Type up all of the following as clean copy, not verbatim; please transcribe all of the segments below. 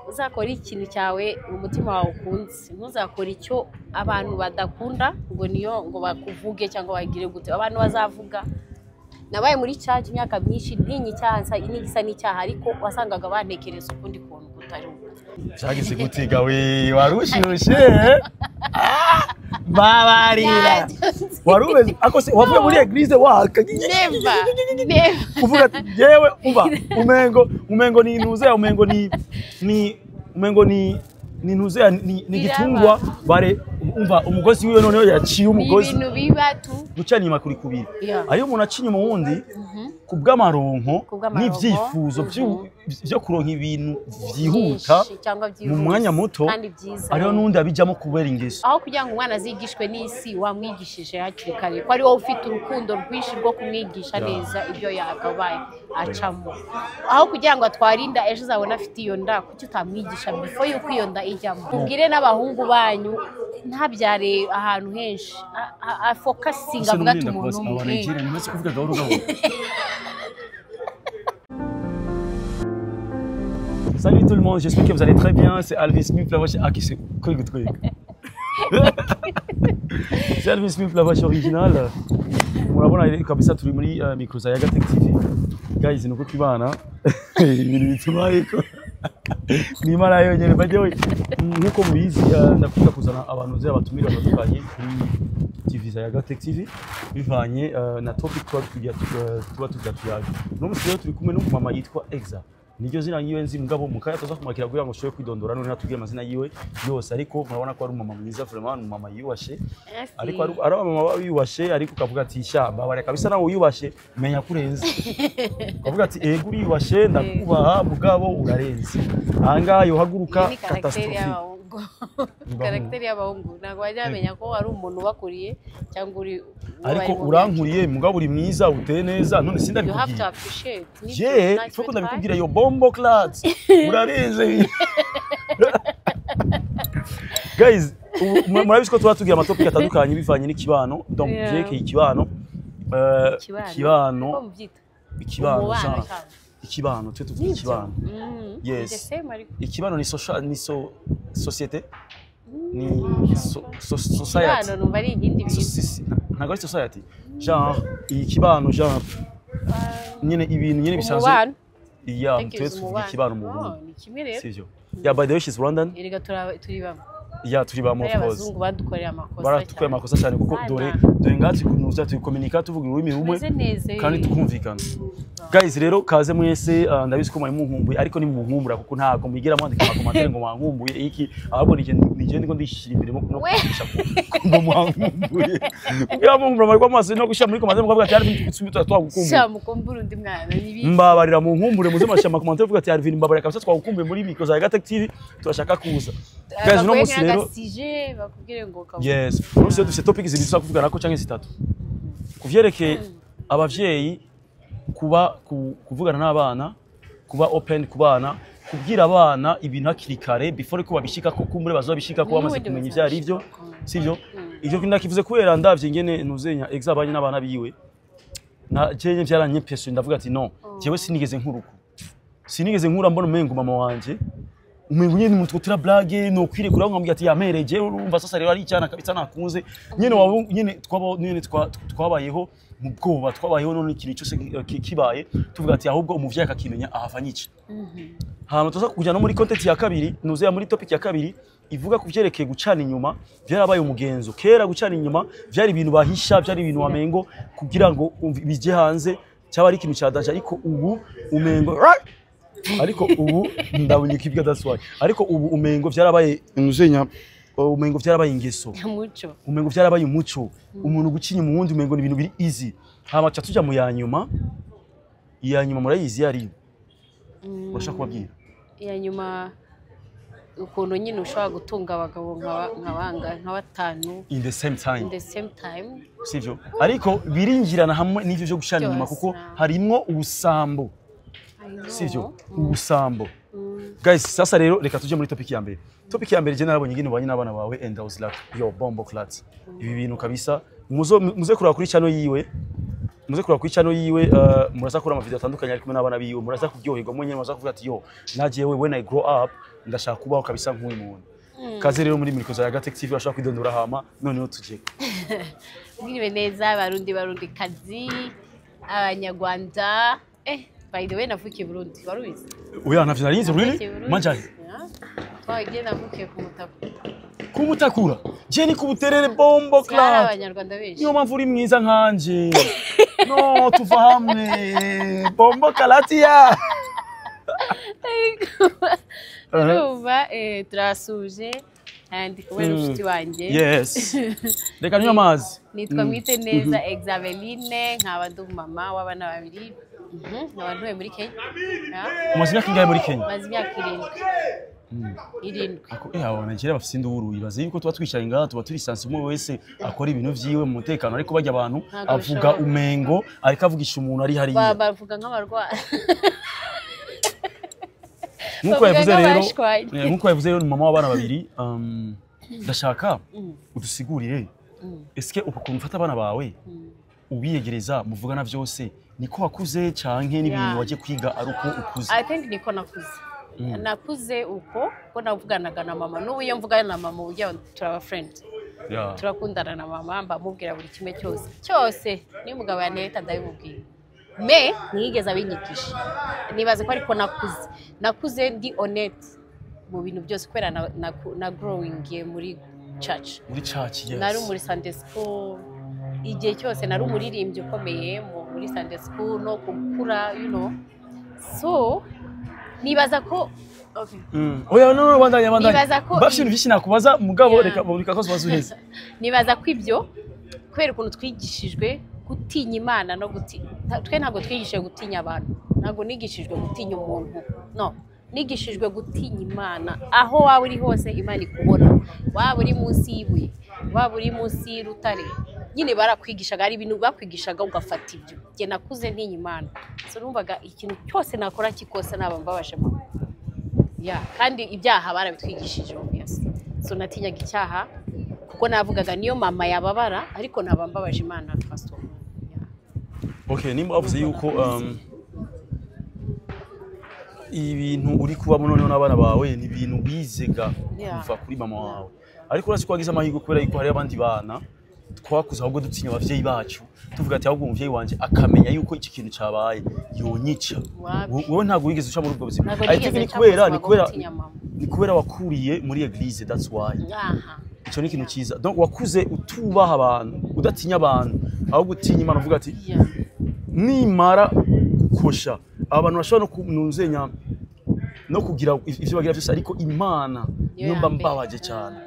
uzakora ikintu cyawe umutima wawe ukunze, ntuzakora icyo abantu badakunda ngo niyo ngo bakuvuge cyangwa bagire gute. Abantu bazavuga nabaye muri church imyaka myinshi ntinyi cyansa inigisa n'icyaha, ariko wasangaga bantekereza ukundi kuntu kutari cyagise gutiga we warushushe babarira warubeze akose wavuye muri eglise waka never kuvuga ati yewe umva umengo ni intuze umengo ni intuze ni gitungwa bare umva umugozi wiwe noneho yaciye umugozi ibintu bibatu guca nyuma kuri kubiri ayo umuntu aciye mu wundi kubw'amaronko n'ivyifuzo byo kuronka ibintu vyihuta mu mwanya muto ariho nundi abijamo kubera ingeso. Aho kugira ngo umwana azigishwe n'isi wamwigishije hakiri kare ko ari wowe ufite urukundo rwinshi rwo kumwigisha neza ibyo yagabaye acamo, aho kugira ngo atwarinda ejo uzabona afite iyo nda, kuki utamwigisha before yuko iyo nda ijyamo. Tubwire n'abahungu banyu ntabyare ahantu henshi afokasinga avuga ati umuntu umwe. Salut tout le monde, j'espère que vous allez très bien. C'est Alvin Smith, la voix. Ah, qui c'est quoi le truc? C'est Alvin Smith, la voix originale. Murabona kabisa turi muri micro za Yaga Tech TV. Guys, nuko twibana ibintu bituma ariko ni mara yonyene bajye nkuko mubizi ndakunda kuzana abantu zera batumira batandukanye kuri TV za Yaga Tech TV bivanye na topic tuba tuyaga. No musiro turi kumwe n'umama yitwa Exa. Niryo zina yiwe nzi mugabo mukaya toza kumakira kugira ngo shoye kwidondora none natubwiye amazina yiwe yose, ariko murabona ko ari umama mwiza vraiment, umama yubashe, ariko ari abamama babiyubashe, ariko kavuga ati sha babare kabisa nawe uyubashe menya kurenza kavuga ati ego uriyubashe ndakubaha mugabo urarenze anga yo haguruka catastrophe. Karakteri y'abahungu ntago bajyamenya ko ari umuntu bakuriye cyangwa uri ariko urankuriye mugabo uri mwiza uteye neza none sindabikubwira. Je fuko ndabikubwira yo bombo class urarenze. Guys murabizi ko tuba tugiye amatopic atandukanye bivanye n'ikibano, donc jeke ikibano ikibano twe tuvuga ikibano. Yes, ikibano ni social, ni societe, ni society. Ikibano numva ari igindi bintu ntago ari society, genre ikibano genre nyene ibintu nyene bisanzwe. Yeah, twe tuvuga ikibano mu Burundi, sivyo? Yeah, by the way she's Rwandan. Erega turi bamwe. Ya turi bamwe of course. Abazungu badukorera amakosa. Baratukorera amakosa cyane kuko dore ngati kunuza turi communicate tuvuga ururimi rumwe kandi tukumvikana. Guys rero kaze mwese ndabizi ko muri munkumbuye, ariko ni munkumbura kuko ntago mwigira mwandika amakomantere ngo mwankumbuye iki, ahubwo nije ndiko ndishira imbere no kwisha ngo mwankumbuye. Kugira munkumbura muri kwamaze no gushira muri komantere mukavuga ati Alvin twagukumbuye. Sha mukumbura undi mwana nibi. Mbabarira munkumbure muze mashya amakomantere vuga ati Alvin mbabarira kabisa twagukumbuye muri micro za Yaga Tech TV turashaka kuza. Guys no musi rero bakubwire ngo kavuga. Yes, uruse dufite topic zibisa kuvugana ko canke zitatu. Kuvyerekeye abavyeyi kuvugana n'abana, kuba open ku bana, kubwira abana ibintu hakiri kare before ko babishika ko kumbure bazobishika ko bamaze kumenya ivyo ari byo, sivyo? Ivyo kindakivuze kubera ndavye ngene ntuzenya exabanye n'abana biwe na jenye byaranye peso, ndavuga ati no jewe sinigeze nkura mbona umengo mama wanje umengo nyene mutwe tira blague no kwire kuri ngo ati yamereje urumva sasa rero ari cyana kabisa nakunze nyene twabayeho mu bwoba, twabayeho none ikintu cyose kibaye tuvuga ati ahubwo umuvyaye akakimenya ahavanyice. Hama tuza kujya no muri content ya kabiri, nuze muri topic ya kabiri ivuga kuvyerekeye gucana inyuma. Byarabaye umugenzo kera, gucana inyuma byari ibintu bahisha, byari ibintu wamengo kugira ngo bije hanze, cyaba ari ikintu cyadaje, ariko ubu umengo ndabonye kibwa daswaye, ariko ubu umengo byarabaye nuzenya, umengo byarabaye ingeso, umengo byarabaye umuco, umuntu gucinya mu wundi umengo ni ibintu biri easy. Hama tuja mu yanyuma murayizi yari urashaka kubabwira yanyuma ukuntu nyine ushobora gutunga abagabo nka batanu in the same time, sivyo? Ariko biringirana hamwe n'ivyo byo gushana inyuma kuko harimwo ubusambo, sivyo? Ubusambo. Guys sasa rero reka tuje muri topic ya mbere. Topic ya mbere je narabonye ingene ubanye n'abana bawe and I was like yo bombo clats. Ibi bintu kabisa muze kuraba kuri channel yiwe muze kuraba ku channel yiwe muraza kora amavideo atandukanye ari kumwe n'abana biwe muraza kuryoherwa mwe nyene muraza kuvuga ati yo nagiye we when I grow up ndashaka kubaho kabisa nk'uyu muntu kaze rero muri Mikozo ya Gatech TV bashaka kwidondora hama noneho tujye mwiriwe neza barundi kazi abanyarwanda by the way navukiye Burundi warubizi oya navyo narinze really manjani twagiye navukiye ku Mutakura je ni ku Buterere Bombo Club abanyarwanda benshi niyo mpamvu uri mwiza nkanje no tuva hamwe Bombo Kalatia urumva turasuje kandi kubera ufite wanje yes reka niyo amazi nitwa mwite neza Exaveline nkaba ndu mama w'abana babiri n'abantu muri Kenya umaze imyaka ingahe muri Kenya maze imyaka 7 ako abana kera bafite induru ibaze yuko tuba twicaye ngaha tuba turi sansi umwe wese akora ibintu vyiwe mu mutekano ariko bajya abantu avuga umengo ariko avugisha umuntu ari hariya bavuga nk'abarwayi nkuko yavuze rero mama w'abana babiri ndashaka udusigurire eske ukuntu ufata abana bawe ubiyegereza muvugana vyose niko wakuze canke n'ibintu waje kwiga ari uko ukuze I think niko nakuze uko ko navuganaga na mama n'ubu iyo mvugana na mama ujya turaba friends turakundana na mama mbamubwira buri kimwe cyose niyo mugabo yaneta ndabimubwira me nigeze abinyikisha nibaze ko ariko nakuze ndi honest mu bintu byose kwera na growing muri church yes nari muri Sunday school igihe cyose nari umuririmbyi ukomeye muri Sunday school no gukura so nibaza ko okay oya no bandanya bafite byinshi nakubaza mugabo reka burika ko bazuheza nibaza ko ibyo kwera ukuntu twigishijwe gutinya Imana no twe ntago twigishije gutinya abantu ntago nigishijwe gutinya umuntu no nigishijwe gutinya Imana aho waba uri hose Imana ikubona waba uri munsi y'ibuye waba uri munsi y'urutare nyine barakwigishaga ari ibintu bakwigishaga ugafata ibyo je nakuze ntinya Imana so numvaga ikintu cyose nakora kikose naba mbabashe kandi ibyaha barabitwigishije yes so natinyaga icyaha kuko navugaga niyo mama yababara ariko naba mbabaje Imana pastor okay nimba avuze yuko ibintu uri kuba noneho n'abana bawe ni ibintu bizega kuva kuri mama wawe ariko urasi kwagize amahirwe kubera yuko hari abandi bana twakuze ahubwo dutinya abavyeyi bacu tuvuga ati ahubwo umuvyeyi wanje akamenya yuko iki kintu cyabaye yonyica wowe ntago wigeze uca muri ubwo buzima ariko ni kubera wakuriye muri eglise that's why icyo ni ikintu cyiza donc wakuze utubaha abantu udatinya abantu ahubwo utinya Imana uvuga ati nimara gukosha abantu bashobora no kunuzenya no kugira ivyo bagira byose ariko Imana niyo mbabaje cyane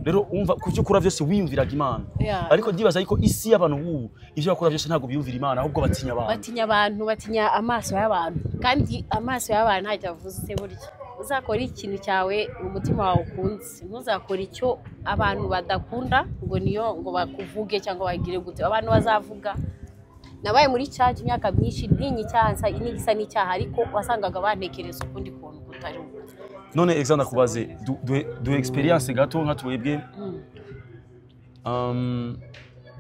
rero umva kucyo kura byose wiyumviraga Imana ariko ndibaza ariko isi y'abantu ubu ivyo bakora byose ntago biyumvira Imana ahubwo batinya abantu batinya amaso y'abantu kandi amaso y'abantu ntacyo avuze burya uzakora ikintu cyawe umutima wawe ukunze ntuzakora icyo abantu badakunda ngo bakuvuge cyangwa bagire gute abantu bazavuga nabaye muri church imyaka myinshi ntinyi cyaha n'igisa n'icyaha ariko wasangaga bantekereza ukundi kuntu kutari uko none Alexander kubaze du experience gato nka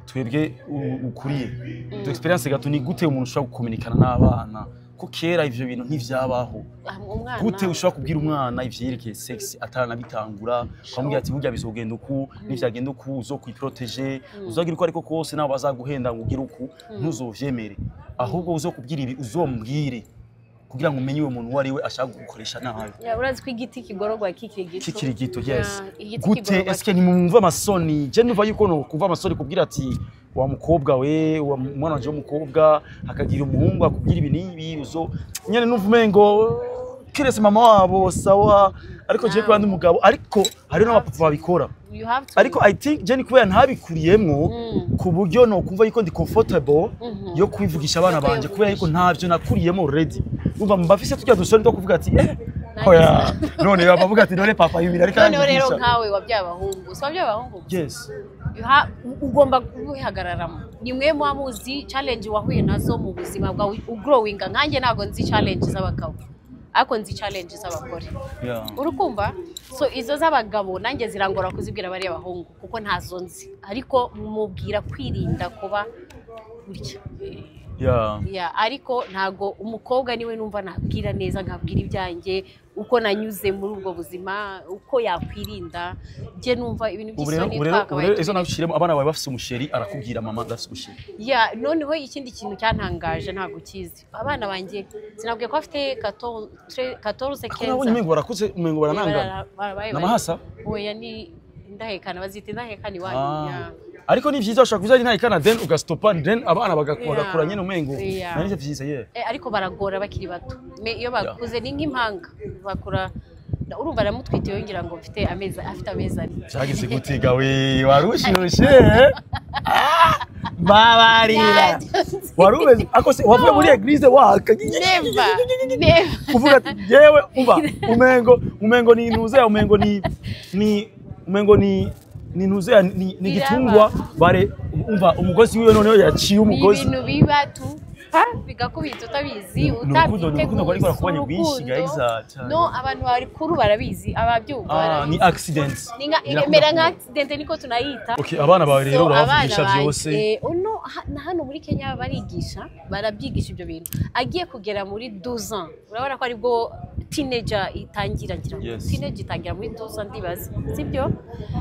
twebwe ukuriye du experience gato ni gute umuntu ushobora gukomunikana n'abana ko kera ivyo bintu ntivyabaho gute ushobora kubwira umwana ivyerekeye sex ataranabitangura kwamubwira ati burya bizogenda uku nivyagenda uku uzo kwiproteger uzagira uko ariko kose nabo bazaguhenda ngo ugire uku ntuzovyemere ahubwo uzokubwira ibi uzombwire kugira ngo umenye uwo muntu wari we ashaka gukoresha nabi urazi ko igiti kigorogwa kikiri gito yes gute eske nimumva amasoni je nuva yuko no kuva amasoni kubwira ati wa mukobwa we wa mwana wanje w'umukobwa akagira umuhungu akubwira ibi nibi uzo nyene nuvumengo kirese mama wabo sawa ariko je kwandi umugabo ariko hari n'abapapa babikora ariko I think je ni kubera ntabikuriyemwo ku buryo no kumva yuko ndi comfortable yo kwivugisha abana banje kubera yuko ntavyo nakuriyemo already umva mbafise tujya dusoni ndo kuvuga ati oya none bavuga ati none papa yibira ariko none rero nkawe wabyabahungu so wabyabahungu yes ugomba kubihagararamo nimwe mu amuzi challenge wahuye nazo mu buzima bwawe ugrowinga nkanjye nago nzi challenge z'abagabo ako nzi challenge z'abagore urukumva so izo z'abagabo nanjye zirangora kuzibwira bari abahungu kuko ntazo nzi ariko mubwira kwirinda kuba burya ariko ntago umukobwa niwe numva nabwira neza nkabwira ibyanjye uko nanyuze muri ubwo buzima uko yakwirinda je numva ibintu by'isoni twakabaye ezo nabishiremo abana bawe bafise umusheri arakubwira mama ndafise umusheri noneho ikindi kintu cyantangaje ntago kizi abana banjye sinabwiye ko afite 14 15 umengo barakuze umengo baranangana namahasa oya ni ndahekana bazita indahekana iwanyu ariko ni vyiza ushaka kuzaje nta ikana then ugastopa then abana bagakora nyene umengo nari vyiza ariko baragora bakiri bato iyo bakuze ni nk'impanga bakura urumva aramutwite yongera ngo afite amezi ari cyagize gutiga we warushirushe babarira warubeze akose wavuye muri eglise waka never uvuga ati yewe umva umengo ni nuze umengo ni nuze ni gitungwa bare umva umugozi wiwe noneho yaciye umugozi ibintu bibatu bigakubita utabizi utafite ariko arakubanye bwinshi exact no abantu bari kuru barabizi ababyumva ni accident mera nka accident niko tunayita okay abana bawe rero urabavugisha byose na hano muri Kenya barabyigisha ibyo bintu agiye kugera muri 12 ans urabona ko aribwo teenager itangira teenager itangira muri 12 ans ndibaza sibyo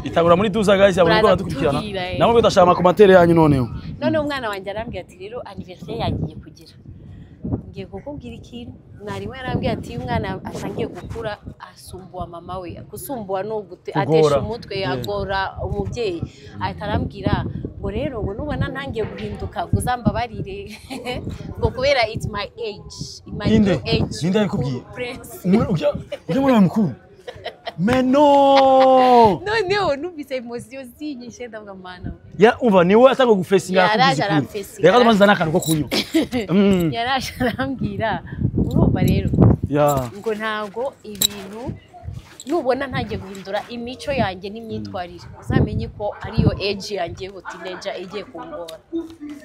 itangura muri 12 guys abantu badukurikirana nabo bedashaka ama commentaire yanyu noneho umwana wanjye arambwira ati rero anniversaire yagiye kugira ngiye kukubwira ikintu mwarimu yarambwira ati umwana asangiye gukura asumbuwa mama we gusumbuwa no atesha umutwe agora umubyeyi atarambwira ngo rero ngo nubona ntangiye guhinduka guzambabarire ngo kubera it's my age ninde yakubwiye ujya muri mukuru Meno no numvise emotion zinyishe ndavuga mana umva niwe atanga gufesinga akubizi reka tumanza nakano ko kunyo yaraje arambwira urumva rero ngo ntago ibintu nubona ntangiye guhindura imico yanjye n'imyitwarire uzamenye ko ariyo age yanjye ho teenager igiye kungora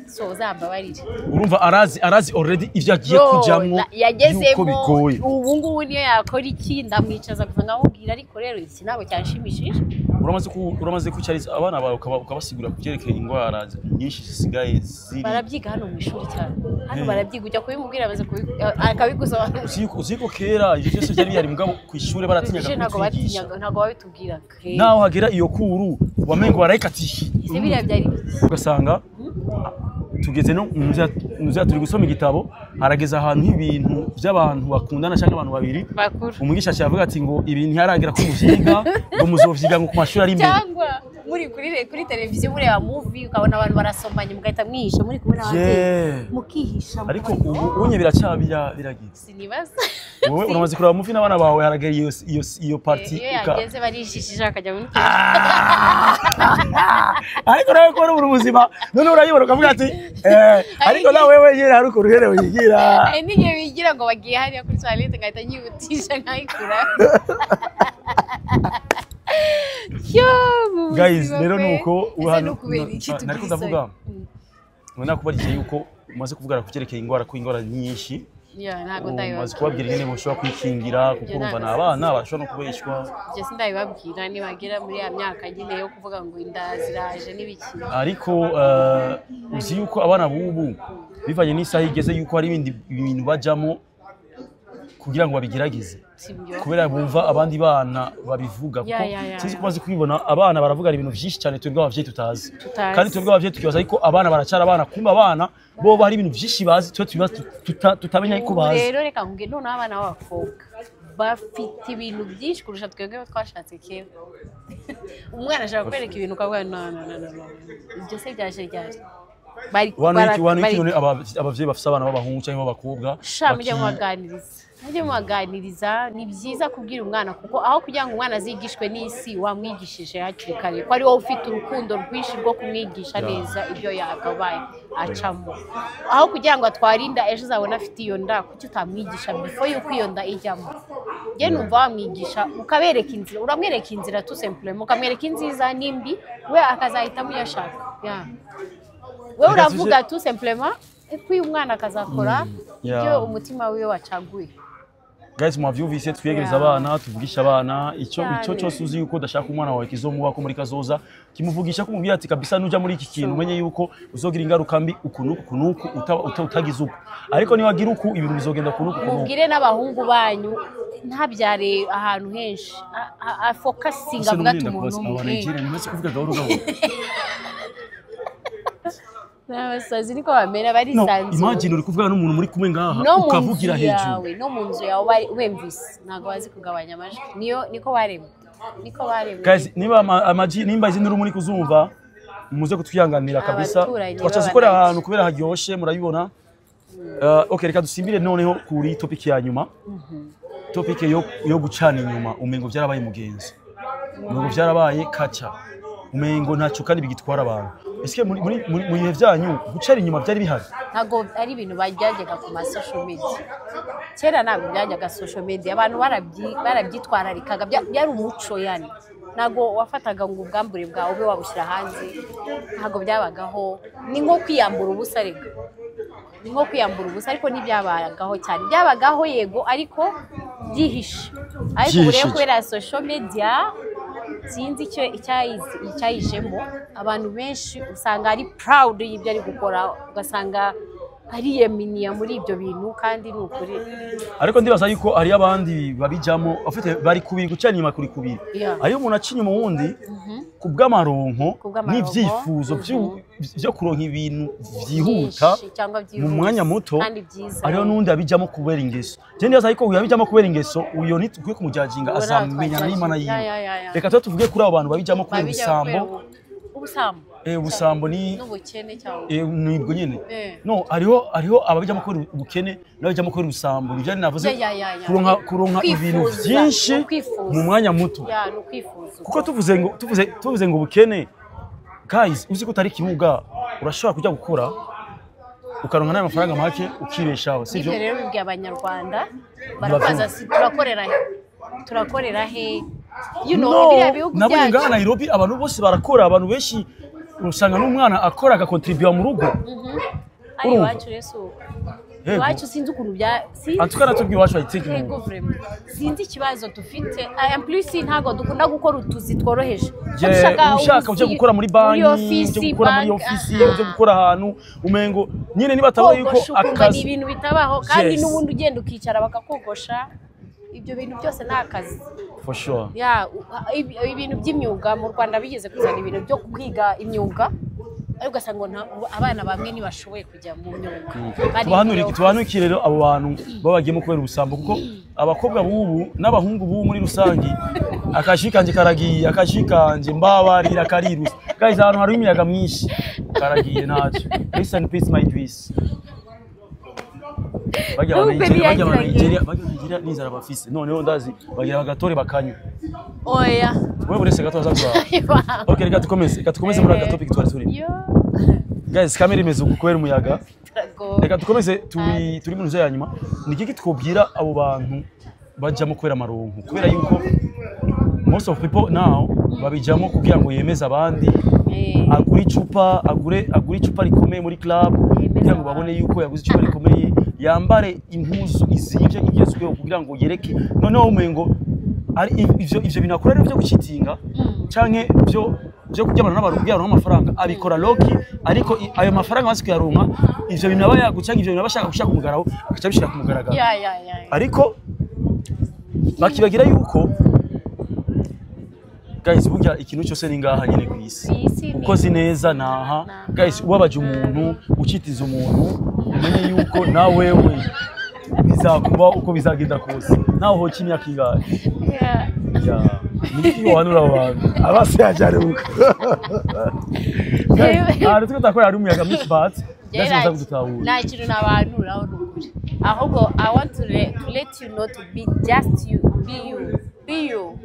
so uzambabarire urumva arazi already ivyo agiye kujamwo yagezemo bigoye ubu ngubu niyo yakora iki ndamwicaza gusa nkamubwira ariko rero iki nabo cyanshimishije uramaze kucyariza abana bawe ukabasigura kuvyerekeye ingwara nyinshi zisigaye ziri barabyiga hano mu ishuri cyane hano barabyiga ujya kubimubwira baze akabigusobanura uziko kera ivyo byose byari bihari mugabo ku ishuri baratinyaga ntago babitubwira naho hagera iyo kuru wamengo barayikatiye biriya byari ugasanga tugeze no muza turi gusoma igitabo harageza ahantu ibintu by'abantu bakundana cyangwa abantu babiri umwigisha cyavuga ati ngo ibintu yaragera ku muvyiga ngo muzovyiga ngo ku mashuri ari imbere cyangwa muri kuri televiziyo mureba movie ukabona abantu barasomanye mugahita mwihisha muri kumwe n'abandi mukihisha ariko ubunye biracyabira biragize sinibaza wowe uramaze kureba movie n'abana bawe haragera iyo party yageze barishishije akajya muri ariko nawe ko uri ubuzima none urayibona ukavuga ati ariko nawe wenyine hari uko ruherewe yigira n'igihe bigira ngo bagiye hariya kuri toilette ngahita nyihutisha nkayikura guys rero nuko nariko ndavuga ubona kubarikiye yuko umaze kuvuga kucyerekeye ingwara ko ingwara nyinshi ntago ndayibaza umaze kubabwira ingene boshobora kwikingira kuko urumva n'abana bashobora no kubeshwa je sindabibabwira nibagera muri ya myaka nyine yo kuvuga ngo inda ziraje n'ibiki ariko uzi yuko abana bubu bivanye n'isaha igeze yuko hari ibindi bintu bajamo kugira ngo babigeragize kubera bumva abandi bana babivuga kuko sinzi kumaze kubibona abana baravuga ibintu byinshi cyane twebwe abavyeyi tutazi kandi twebwe abavyeyi tukibaza ariko abana baracara abana kumba abana bo bari ibintu byinshi bazi twe tutamenya ko bazi rero reka nge none abana b'abakobwa bafite ibintu byinshi kurusha twebwe twashatse kera umwana ashaka kwereka ibintu ukavuga no ibyo se byaje ryari abavyeyi bafite abana b'abahungu cyangwa b'abakobwa mujye mubaganiriza ni byiza kubwira umwana kuko aho kugira ngo umwana azigishwe n'isi wamwigishije hakiri kare ko ari wowe ufite urukundo rwinshi rwo kumwigisha neza ibyo yakabaye acamo aho kugira ngo atwarinda ejo uzabona afite iyo nda kuki utamwigisha before yuko iyo nda ijyamo je numva wamwigisha ukabereka inzira uramwereka inzira tout simplement ukamwereka inziza nimbi we akazahitamo yashaka we uravuga tout simplement uyu mwana akazakora ibyo umutima wiwe wacaguye guys mwavyumvise twiyegereza abana tuvugisha abana icyo cyose uzi yuko udashaka umwana wawe kizomuba ko muri kazoza kimuvugisha ko mubwira ati kabisa nuja muri iki kintu umenye yuko uzogira ingaruka mbi ukunuku utagize uko ariko niba agira uko ibintu bizogenda kunuku mubwire n'abahungu banyu ntabyare ahantu henshi focusinga avuga ati umuntu umwe nimese kuvuga gahoro gahoro n'abasazi niko bamera bari sanzu imagine uri kuvuga n'umuntu muri kumwe ngaha ukavugira hejuru no mu nzu yawe wemvise ntago bazi kugabanya amajwi niko baremwe guys niba nimba izindi rumuri kuzumva muze kutwihanganira kabisa twacaze ukora ahantu kubera haryoshe murabibona okay reka dusimbire noneho kuri topic ya nyuma topic yo gucana inyuma umengo byarabaye mugenzi umengo byarabaye kaca umengo ntacyo kandi bigitwara abantu ese muri bihe byanyu gucara inyuma byari bihari ntago ari ibintu bajyaga ku ma social media kera ntabwo byajyaga social media abantu barabyitwararikaga byari umuco yani ntago wafataga ngo ubwambure bwawe ube wabushyira hanze ntago byabagaho ni nko kwiyambura ubusa rega ni nko kwiyambura ubusa ariko ntibyabagaho cyane byabagaho yego ariko byihishe ariko urebe kubera social media sinzi icyayijemo abantu benshi usanga ari proud y'ibyo ari gukora ugasanga ari yeminiya muri ibyo bintu kandi ni ukuri ariko ndibaza yuko ari abandi babijamo afite bari kubiri gucana inyuma kuri kubiri ariyo umuntu acinya umuwundi kubw'amaronko n'ivyifuzo byo kuronka ibintu vyihuta mu mwanya muto ariyo nundi abijamo kubera ingeso je ndibaza yuko uyabijamo kubera ingeso uyo nitukwiye kumujajinga azamenyana n'Imana yiwe reka tuvuge kuri abo bantu babijamo kubera ubusambo ubusambo ni n'ubukene cyangwa nibwo nyene no ariho ababijamo kubera ubukene n'abijamo kubera ubusambo bijyanye navuze kuronka ibintu byinshi mu mwanya muto kuko tuvuze ngo ubukene guys uzi ko utari kimuga urashobora kujya gukora ukaronka nayo amafaranga make ukibeshaho sivyo rero bibwiye abanyarwanda barabaza turakorera he biriya bihugu byacu nabonye ngaha Nairobi abantu bose barakora abantu benshi usanga n'umwana akora agakontribuwa mu rugo ari iwacu reso iwacu sinzi ukuntu antukana tubwiye iwacu ayitsinki sinzi ikibazo dufite en plus ntago dukunda gukora utuzi tworoheje ushaka uje gukora muri banki uje gukora muri ofisi uje gukora ahantu umengo nyine niba tabaye yuko akazi ibintu bitabaho kandi n'ubundi ugenda ukicara bakakogosha ibyo bintu byose ni akazi for sure ibintu by'imyuga mu Rwanda bigeze kuzana ibintu byo kwiga imyuga ariko ugasanga abana bamwe ntibashoboye kujya mu myuga tubanukire rero abo bantu babagiyemo kubera ubusambo kuko abakobwa bubu n'abahungu bubu muri rusangi akashikanje karagiye akashikanje mbabarira karirusa guys ahantu hari imiyaga myinshi karagiye ntacyo listen please my Idris bajya Nigeria n'inzara bafise noneho ndazi bagira bagatore bakanywa oya wewe burese gato azagwa okay reka tukomeze muri aka topic twari turi guys kamera imeze uko kubera umuyaga reka tukomeze turi mu nzu ya nyuma niki twobwira abo bantu bajyamo kubera amaronko kubera yuko most of people now babijyamo kugira ngo yemeze abandi agura icupa rikomeye muri club kugira ngo babone yuko yaguze icupa rikomeye yambare impuzu izivye igezweho kugira ngo yereke noneho umengo ari ivyo binakora ari byo gucitinga canke byo kujyana n'abantu kugira ngo amafaranga abikora loki ariko ayo mafaranga basi kuyaronka ivyo bintu aba yagucanga ivyo bintu bashaka gushaka kumugaraho akaca bishira ku mugaragaro ariko bakibagira yuko guys burya ikintu cyose ni ngaha nyine ku isi ukoze neza naha guys ubabaje umuntu ucitiza umuntu umenye yuko nawe bizakuba uko bizagenda kose naho hoca imyaka ingahe niki wanura abantu abase yajare uko ari tutakora ari umuyaga mwinshi bat ndashaka kudutahura nta kintu nabanura aho nukuri ahubwo I want to let you know to be just you be you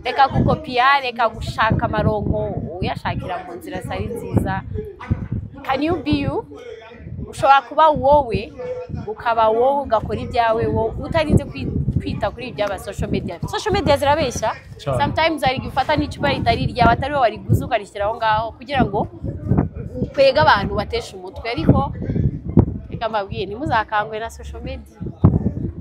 reka gukopiya reka gushaka amaronko uyashakira mu nzira zari nziza can you be you ushobora kuba wowe ukaba wowe ugakora ibyawe wowe utarinze kwita kuri ibyaba social media zirabeshya sometimes ari gufata n'icupa ritari ryawe atari wowe wariguze ukarishyiraho ngaho kugira ngo ukwega abantu batesha umutwe ariko reka mbabwiye ntimuzakangwe na social media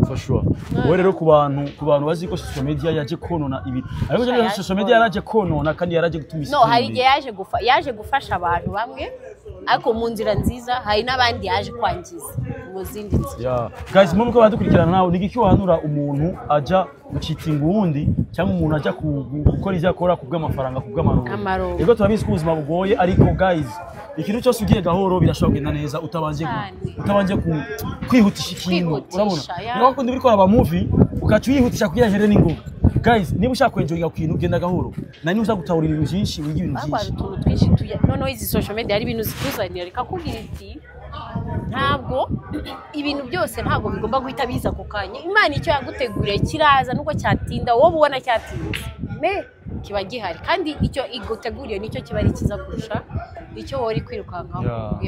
for sure. Wowe rero ku bantu bazi ko social media yaje konona ibintu. Ariko je social media yaraje konona kandi yaraje gutuma isi. No, hari igihe yaje gufasha abantu bamwe ariko mu nzira nziza, hari n'abandi yaje kwangiza mu zindi nzira. Yeah. Guys, mu muko badukurikirana nawe nigiki wahanura umuntu aja gucitinga uwundi cyangwa umuntu aja gukora ivyo akora kubw'amafaranga kubw'amaroro. Ego turabizi ko ubuzima bugoye ariko guys, ikintu cyose ugiye gahoro birashobora kugenda neza utabanje kwihutisha ikintu. Urabona? Niba kundi biriko aba movie ukacu yihutisha kugira here n'ingoga. Guys, niba ushaka kwenjoyinga ku kintu genda gahoro. Nani uza gutahura ibintu byinshi wiga ibintu byinshi. Abantu twinshi noneho izi social media ari ibintu zituzanira reka kubwira iti ntabwo ibintu byose ntabwo bigomba guhita biza ku kanya. Imana icyo yaguteguriye kiraza nuko cyatinda wowe ubona cyatinze kiba gihari kandi icyo iguteguriye nicyo kiba ari kiza kurusha icyo wori kwirukankaho.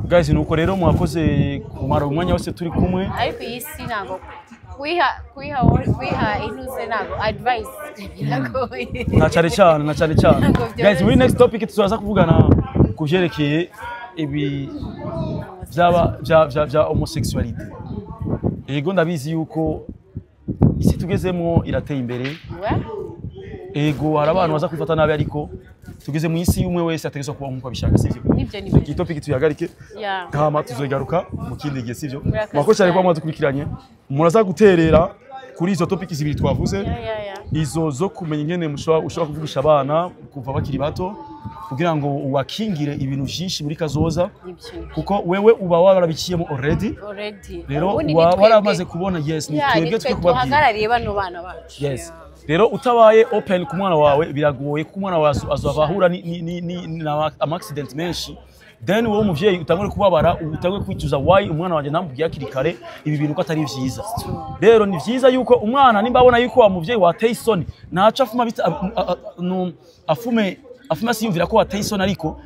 Guys, nuko rero mwakoze kumara umwanya wose turi kumwe ariko iyi si ntabwo kwiha inuze ntabwo advice na cyane cyane. Guys, muri next topic tuzaza kuvugana kuvyerekeye ibi bya homosexuality. Ego ndabizi yuko isi tugezemo irateye imbere. Ego hari abantu baza kwifata nabi ariko tugeze mu isi umwe wese ategezwa kuba nkuko abishaka sivyo. Iki topic tuyagarike kama tuzogaruka mu kindi gihe sivyo. Mwakoze cyane kwa mwadukurikiranye. Muraza guterera kuri izo topic zibiri twavuze. Izo zo kumenya ingene ushobora kuvugisha abana kuva bakiri bato kugira ngo wakingire ibintu byinshi muri kazoza kuko wewe uba warabiciyemo already. Rero waramaze kubona yes ni twebwe twe kubabwira. Tuhagarariye bano bana bacu. Yes. Rero utabaye open ku mwana wawe biragoye ku mwana wawe azavahura na accident menshi. Then wowe umuvyeyi utangwe kubabara utangwe kwicuza why umwana wanje nambubwiye akiri kare ibi bintu ko atari vyiza. Rero ni vyiza yuko umwana nimba abona yuko wa muvyeyi wateye isoni naca afuma afume asiyumvira ko wateye isoni ariko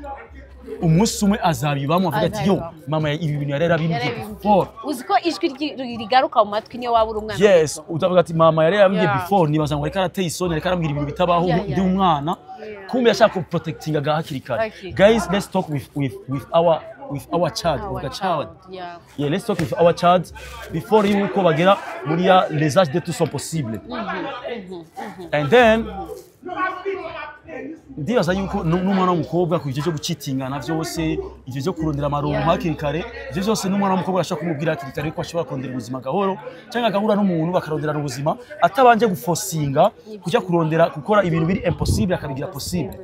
umunsi umwe azabibamo avuga ati yo mama ibi bintu yarera bimbye before. Uziko ijwi rigaruka mu matwi niyo wabura umwana. Yes, utavuga ati mama yarera bimbye before nibaza ngo reka arateye isoni reka arambwira ibintu bitabaho ndi umwana kumbe yashaka ku protecting agahakiri kare. Guys, let's talk with our child, with the child. Yeah, let's talk with our child before yuko bagera muri ya les âges de tout sont possibles. And then ndibaza yuko n'umwana w'umukobwa ku gihe cyo gucitingana byose igihe cyo kurondera amaronko hakiri kare ibyo byose n'umwana w'umukobwa ashaka kumubwira hakiri kare ko ashobora kurondera ubuzima gahoro cyangwa agahura n'umuntu bakarondera ubuzima atabanje gufosinga kujya kurondera gukora ibintu biri impossible akabigira possible.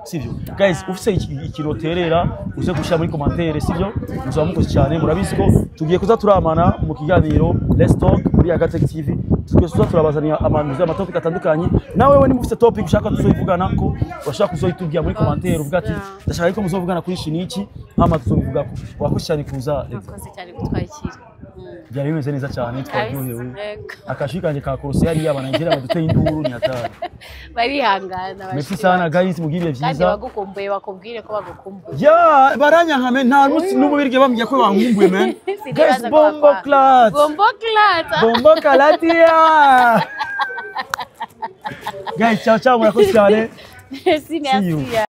Sivyo guys, ufise ikiroterera uze gushira muri commentaire sivyo muzaba mukoze cyane. Murabizi ko tugiye kuza turamana mu kiganiro Let's Talk muri Agatech TV. Tugiye turabazania amanuza amatopic atandukanye. Nawe we nimufise topic ushaka tuzovugana ko washaka kuzoyitubwira muri commentaire uvuga ati ndashaka ko muzovugana kuri shiniki hama tuzobivuga ko wakoze cyane kuza. Wakoze cyane gutwakira. Byari bimeze neza cyane twaryohewe. Akashikanje ka korose yari yabana ngera baduteye induru ni atari. Barihangana. Merci sana guys, mugire vyiza. Kandi bagukumbuye bakubwire ko bagukumbuye. Ya baranyankame nta munsi n'ububirige bambye ko bankumbuye man. Guys, bombo clat. Bombo calatia. Guys, ciao ciao murakoze cyane. Merci.